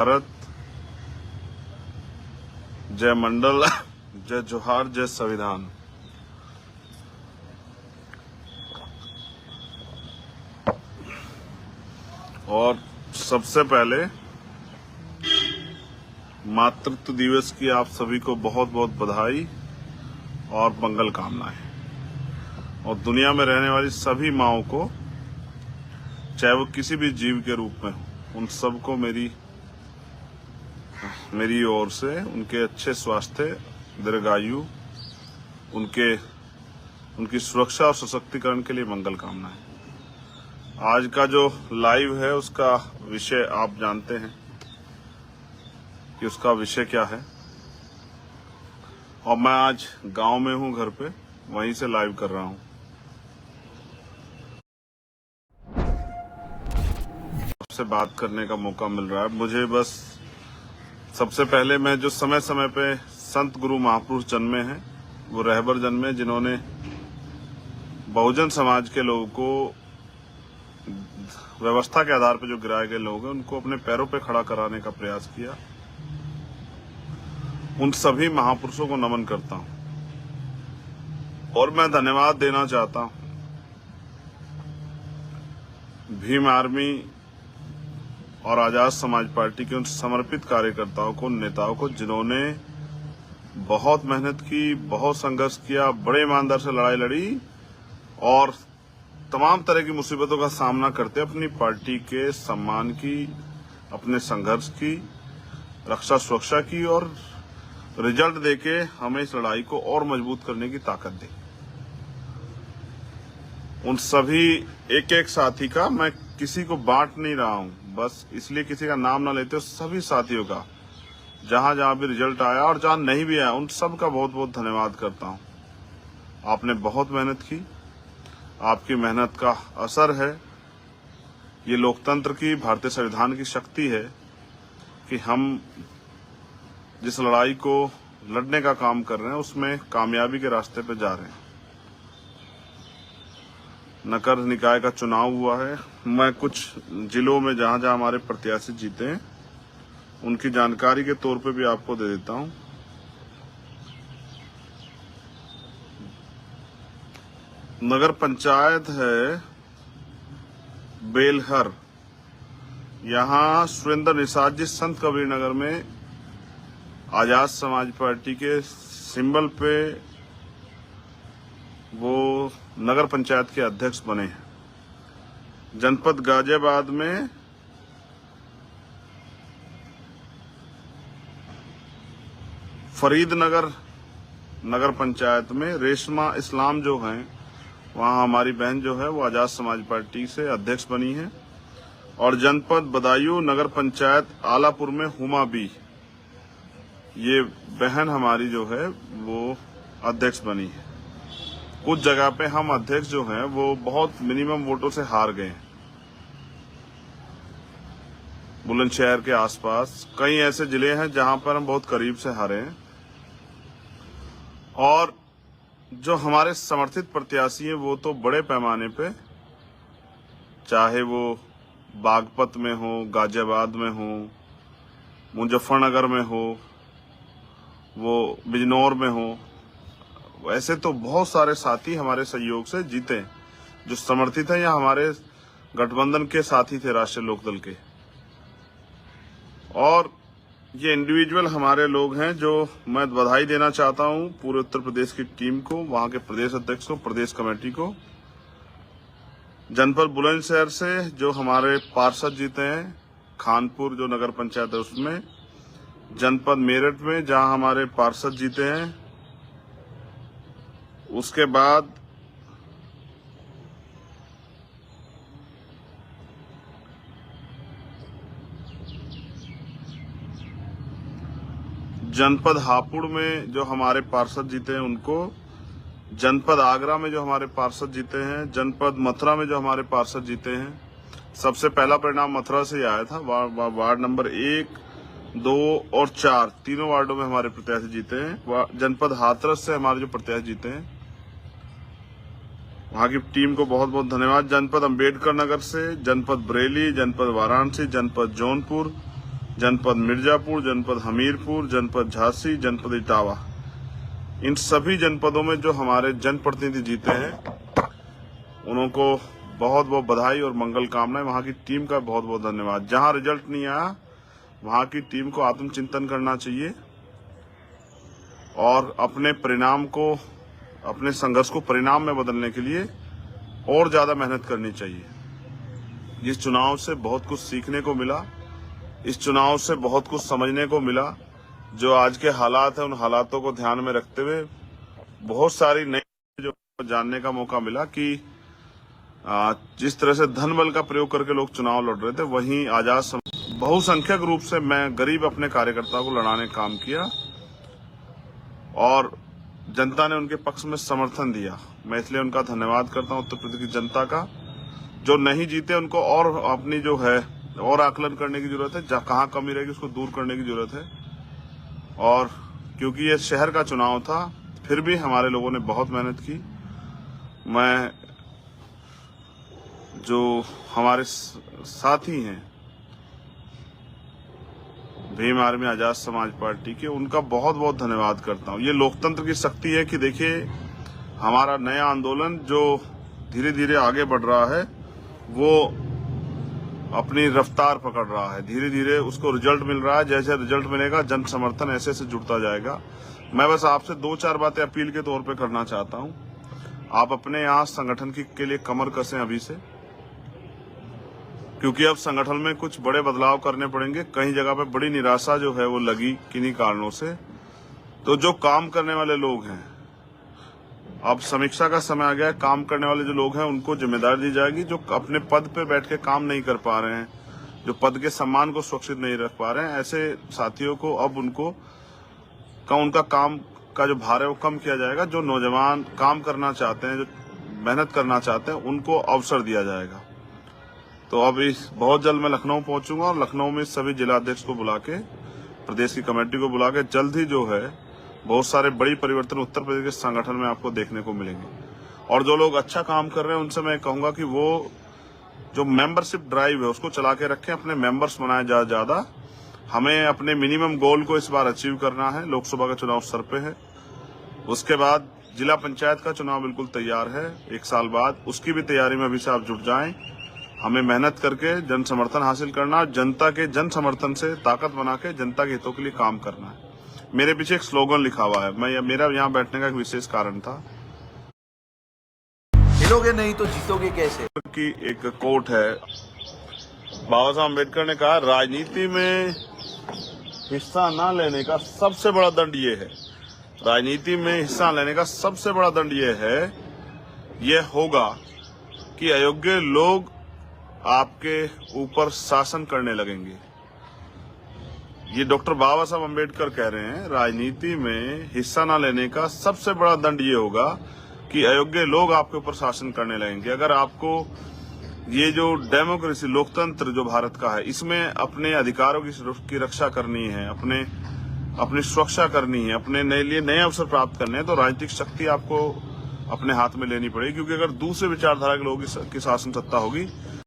भारत, जय मंडल, जय जोहार, जय संविधान। और सबसे पहले मातृत्व दिवस की आप सभी को बहुत बहुत बधाई और मंगल कामनाएं। और दुनिया में रहने वाली सभी माओं को, चाहे वो किसी भी जीव के रूप में हो, उन सबको मेरी ओर से उनके अच्छे स्वास्थ्य, दीर्घायु, उनकी सुरक्षा और सशक्तिकरण के लिए मंगल कामनाएं। आज का जो लाइव है उसका विषय आप जानते हैं कि उसका विषय क्या है। और मैं आज गांव में हूं, घर पे, वहीं से लाइव कर रहा हूं। आपसे बात करने का मौका मिल रहा है मुझे। बस सबसे पहले मैं जो समय समय पे संत गुरु महापुरुष जन्मे हैं, वो रहबर जन्मे, जिन्होंने बहुजन समाज के लोगों को, व्यवस्था के आधार पर जो गिराए गए लोग हैं, उनको अपने पैरों पे खड़ा कराने का प्रयास किया। उन सभी महापुरुषों को नमन करता हूं और मैं धन्यवाद देना चाहता हूं भीम आर्मी और आजाद समाज पार्टी के उन समर्पित कार्यकर्ताओं को, नेताओं को, जिन्होंने बहुत मेहनत की, बहुत संघर्ष किया, बड़े ईमानदार से लड़ाई लड़ी और तमाम तरह की मुसीबतों का सामना करते अपनी पार्टी के सम्मान की, अपने संघर्ष की, रक्षा सुरक्षा की और रिजल्ट देके हमें इस लड़ाई को और मजबूत करने की ताकत दी। उन सभी एक एक साथी का मैं किसी को बांट नहीं रहा हूं, बस इसलिए किसी का नाम ना लेते, सभी साथियों का जहां जहां भी रिजल्ट आया और जहां नहीं भी आया, उन सब का बहुत बहुत धन्यवाद करता हूं। आपने बहुत मेहनत की, आपकी मेहनत का असर है। ये लोकतंत्र की, भारतीय संविधान की शक्ति है कि हम जिस लड़ाई को लड़ने का काम कर रहे हैं उसमें कामयाबी के रास्ते पे जा रहे हैं। नगर निकाय का चुनाव हुआ है। मैं कुछ जिलों में जहां जहां हमारे प्रत्याशी जीते हैं उनकी जानकारी के तौर पे भी आपको दे देता हूं। नगर पंचायत है बेलहर, यहां सुरेंद्र निषाद जी संत कबीर नगर में आजाद समाज पार्टी के सिंबल पे वो नगर पंचायत के अध्यक्ष बने हैं। जनपद गाजियाबाद में फरीदनगर नगर पंचायत में रेशमा इस्लाम जो हैं, वहां हमारी बहन जो है वो आजाद समाज पार्टी से अध्यक्ष बनी है। और जनपद बदायूं नगर पंचायत आलापुर में हुमा बी, ये बहन हमारी जो है वो अध्यक्ष बनी है। कुछ जगह पे हम अध्यक्ष जो हैं वो बहुत मिनिमम वोटों से हार गए हैं। बुलंदशहर के आसपास कई ऐसे जिले हैं जहां पर हम बहुत करीब से हारे हैं। और जो हमारे समर्थित प्रत्याशी हैं वो तो बड़े पैमाने पे, चाहे वो बागपत में हो, गाजियाबाद में हो, मुजफ्फरनगर में हो, वो बिजनौर में हो, वैसे तो बहुत सारे साथी हमारे सहयोग से जीते जो समर्थित हैं या हमारे गठबंधन के साथी थे राष्ट्रीय लोकदल के। और ये इंडिविजुअल हमारे लोग हैं जो मैं बधाई देना चाहता हूं पूरे उत्तर प्रदेश की टीम को, वहां के प्रदेश अध्यक्ष को, प्रदेश कमेटी को। जनपद बुलंदशहर से जो हमारे पार्षद जीते हैं, खानपुर जो नगर पंचायत है उसमें, जनपद मेरठ में जहां हमारे पार्षद जीते हैं, उसके बाद जनपद हापुड़ में जो हमारे पार्षद जीते हैं उनको, जनपद आगरा में जो हमारे पार्षद जीते हैं, जनपद मथुरा में जो हमारे पार्षद जीते हैं। सबसे पहला परिणाम मथुरा से ही आया था। वार्ड नंबर 1, 2 और 4 तीनों वार्डों में हमारे प्रत्याशी जीते हैं। जनपद हाथरस से हमारे जो प्रत्याशी जीते हैं, वहां की टीम को बहुत बहुत धन्यवाद। जनपद अंबेडकर नगर से, जनपद बरेली, जनपद वाराणसी, जनपद जौनपुर, जनपद मिर्जापुर, जनपद हमीरपुर, जनपद झांसी, जनपद इटावा, इन सभी जनपदों में जो हमारे जनप्रतिनिधि जीते हैं उनको बहुत बहुत बधाई और मंगल कामनाएं। वहां की टीम का बहुत बहुत धन्यवाद। जहां रिजल्ट नहीं आया वहां की टीम को आत्मचिंतन करना चाहिए और अपने परिणाम को, अपने संघर्ष को परिणाम में बदलने के लिए और ज्यादा मेहनत करनी चाहिए। इस चुनाव से बहुत कुछ सीखने को मिला, इस चुनाव से बहुत कुछ समझने को मिला। जो आज के हालात है उन हालातों को ध्यान में रखते हुए बहुत सारी नई जो जानने का मौका मिला कि जिस तरह से धन बल का प्रयोग करके लोग चुनाव लड़ रहे थे, वहीं आजाद बहुसंख्यक रूप से मैं गरीब अपने कार्यकर्ताओं को लड़ाने का काम किया और जनता ने उनके पक्ष में समर्थन दिया। मैं इसलिए उनका धन्यवाद करता हूं उत्तर प्रदेश की जनता का। जो नहीं जीते उनको और अपनी जो है और आकलन करने की जरूरत है, जहां कहां कमी रहेगी उसको दूर करने की जरूरत है। और क्योंकि ये शहर का चुनाव था, फिर भी हमारे लोगों ने बहुत मेहनत की। मैं जो हमारे साथी हैं भीम आर्मी आजाद समाज पार्टी के, उनका बहुत बहुत धन्यवाद करता हूं। ये लोकतंत्र की शक्ति है कि देखिए हमारा नया आंदोलन जो धीरे धीरे आगे बढ़ रहा है वो अपनी रफ्तार पकड़ रहा है। धीरे धीरे उसको रिजल्ट मिल रहा है। जैसे रिजल्ट मिलेगा जन समर्थन ऐसे ऐसे जुड़ता जाएगा। मैं बस आपसे 2-4 बातें अपील के तौर पे करना चाहता हूं। आप अपने यहाँ संगठन के लिए कमर कसें अभी से, क्योंकि अब संगठन में कुछ बड़े बदलाव करने पड़ेंगे। कई जगह पे बड़ी निराशा जो है वो लगी किन्हीं कारणों से। तो जो काम करने वाले लोग हैं, अब समीक्षा का समय आ गया है। काम करने वाले जो लोग हैं उनको जिम्मेदारी दी जाएगी। जो अपने पद पे बैठ के काम नहीं कर पा रहे हैं, जो पद के सम्मान को सुरक्षित नहीं रख पा रहे हैं, ऐसे साथियों को अब उनका काम का जो भार है वो कम किया जाएगा। जो नौजवान काम करना चाहते हैं, जो मेहनत करना चाहते हैं, उनको अवसर दिया जाएगा। तो अब बहुत जल्द मैं लखनऊ पहुंचूंगा और लखनऊ में सभी जिलाध्यक्ष को बुला के, प्रदेश की कमेटी को बुला के जल्द ही जो है बहुत सारे बड़ी परिवर्तन उत्तर प्रदेश के संगठन में आपको देखने को मिलेंगे। और जो लोग अच्छा काम कर रहे हैं उनसे मैं कहूंगा कि वो जो मेंबरशिप ड्राइव है उसको चला के रखें, अपने मेंबर्स बनाए ज्यादा। हमें अपने मिनिमम गोल को इस बार अचीव करना है। लोकसभा का चुनाव सर पे है, उसके बाद जिला पंचायत का चुनाव बिल्कुल तैयार है 1 साल बाद। उसकी भी तैयारी में अभी से आप जुट जाएं। हमें मेहनत करके जन समर्थन हासिल करना, जनता के जन समर्थन से ताकत बना के जनता के हितों के लिए काम करना है। मेरे पीछे एक स्लोगन लिखा हुआ है। मेरा यहाँ बैठने का एक विशेष कारण था। हिलोगे नहीं तो जीतोगे कैसे की एक कोट है। बाबा साहब अम्बेडकर ने कहा, राजनीति में हिस्सा न लेने का सबसे बड़ा दंड ये है। राजनीति में हिस्सा लेने का सबसे बड़ा दंड ये होगा कि अयोग्य लोग आपके ऊपर शासन करने लगेंगे। ये डॉक्टर बाबा साहब अम्बेडकर कह रहे हैं, राजनीति में हिस्सा न लेने का सबसे बड़ा दंड ये होगा कि अयोग्य लोग आपके ऊपर शासन करने लगेंगे। अगर आपको ये जो डेमोक्रेसी, लोकतंत्र जो भारत का है, इसमें अपने अधिकारों की रक्षा करनी है, अपनी सुरक्षा करनी है, अपने लिए नए अवसर प्राप्त करने हैं, तो राजनीतिक शक्ति आपको अपने हाथ में लेनी पड़ेगी। क्योंकि अगर दूसरे विचारधारा के लोगों की शासन सत्ता होगी